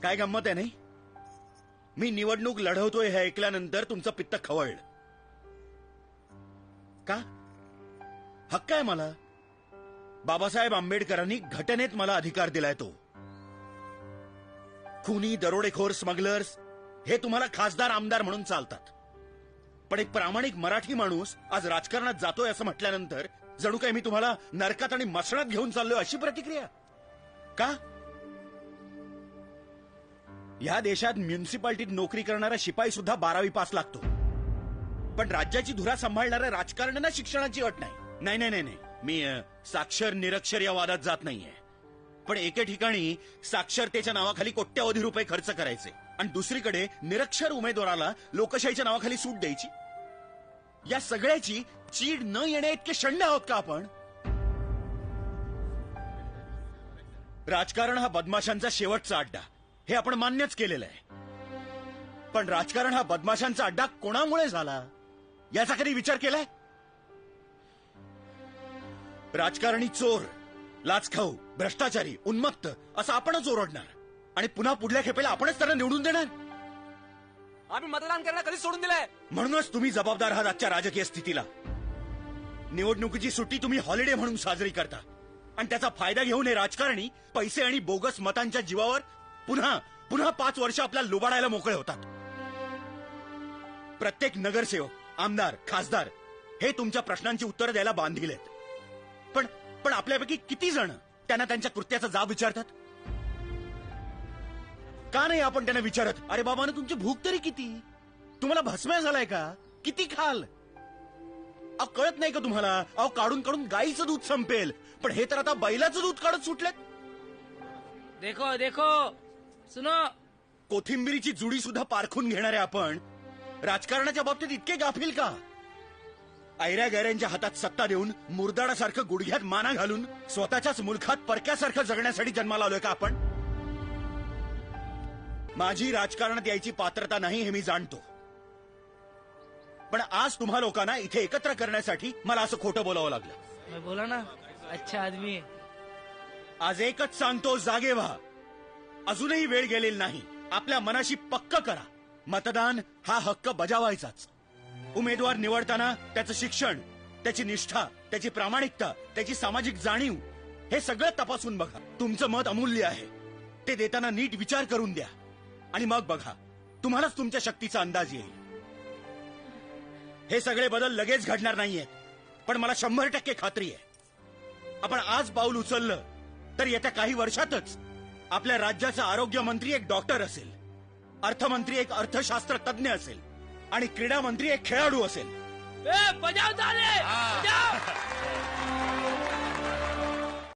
काय गंमत आहे नाही? मी निवडणूक लढवतोय हे ऐकल्यानंतर तुमचं पित्त खवळलं का? हक्क आहे मला. बाबासाहेब आंबेडकरांनी घटनेत मला अधिकार दिलाय. तो खुनी, दरोडेखोर, स्मगलर्स हे तुम्हाला खासदार आमदार म्हणून चालतात, पण एक प्रामाणिक मराठी माणूस आज राजकारणात जातोय असं म्हटल्यानंतर जणू काय मी तुम्हाला नरकात आणि मसणात घेऊन चाललोय अशी प्रतिक्रिया का? या देशात म्युनिसिपालिटीत नोकरी करणारा शिपाई सुद्धा 12वी पास लागतो, पण राज्याची धुरा सांभाळणाऱ्या राजकारण्यांना शिक्षणाची अट नाही. नाही नाही नाही नाही, मी साक्षर निरक्षर या वादात जात नाहीये, पण एके ठिकाणी साक्षरतेच्या नावाखाली कोट्यवधी रुपये खर्च करायचे आणि दुसरीकडे निरक्षर उमेदवाराला लोकशाहीच्या नावाखाली सूट द्यायची. या सगळ्याची चीड न येण्या इतके शंड आहोत का आपण? राजकारण हा बदमाशांचा शेवटचा अड्डा हे आपण मान्यच केलेलं आहे, पण राजकारण हा बदमाशांचा अड्डा कोणामुळे झाला याचा कधी विचार केलाय? राजकारणी चोर, लाचखाऊ, भ्रष्टाचारी, उन्मत्त असं आपणच ओरडणार आणि पुन्हा पुढल्या खेपेला आपणच त्यांना निवडून देणार. आम्ही मतदान करायला कधी सोडून दिलंय? म्हणूनच तुम्ही जबाबदार आहात आजच्या राजकीय स्थितीला. निवडणुकीची सुट्टी तुम्ही हॉलिडे म्हणून साजरी करता आणि त्याचा फायदा घेऊन हे राजकारणी पैसे आणि बोगस मतांच्या जीवावर पुन्हा पुन्हा 5 वर्ष आपल्याला लुबाडायला मोकळे होतात. प्रत्येक नगरसेवक, आमदार, खासदार हे तुमच्या प्रश्नांची उत्तरं द्यायला बांधील आहेत, पण आपल्यापैकी किती जण त्यांना त्यांच्या कृत्याचा जाब विचारतात? का नाही आपण त्यांना विचारत, अरे बाबांनो तुमची भूक तरी किती? तुम्हाला भस्म्या झालाय का? किती खाल? अहो कळत नाही का तुम्हाला? अहो काढून काढून गाईचं दूध संपेल, पण हे तर आता बैलाचं दूध काढत सुटलेत. देखो देखो सुनो, कोथिंबिरीची जुडी सुद्धा पारखून घेणारे आपण राजकारणाच्या बाबतीत इतके गाफील का? ऐऱ्या गैऱ्यांच्या हातात सत्ता देऊन मुरदाडासारखं गुडघ्यात माना घालून स्वतःच्याच मुलखात परक्यासारखं जगण्यासाठी जन्माला आलोय का आपण? माझी राजकारणात यायची पात्रता नाही हे मी जाणतो, पण आज तुम्हा लोकांना इथे एकत्र करण्यासाठी मला असं खोटं बोलावं लागलं. मैं बोला ना अच्छा आदमी है. आज एकच सांगतो, जागे व्हा. अजूनही वेळ गेलेली नाही. आपल्या मनाशी पक्क करा, मतदान हा हक्क बजावायचाच. उमेदवार निवडताना त्याचं शिक्षण, त्याची निष्ठा, त्याची प्रामाणिकता, त्याची सामाजिक जाणीव हे सगळं तपासून बघा. तुमचं मत अमूल्य आहे, ते देताना नीट विचार करून द्या आणि मग बघा, तुम्हालाच तुमच्या शक्तीचा अंदाज येईल. हे सगळे बदल लगेच घडणार नाहीयेत, पण मला 100% खात्री आहे, आपण आज पाऊल उचललं तर येत्या काही वर्षातच आपल्या राज्याचा आरोग्य मंत्री एक डॉक्टर असेल, अर्थमंत्री एक अर्थशास्त्र तज्ञ असेल आणि क्रीडा मंत्री एक खेळाडू असेल. बजाव झाले.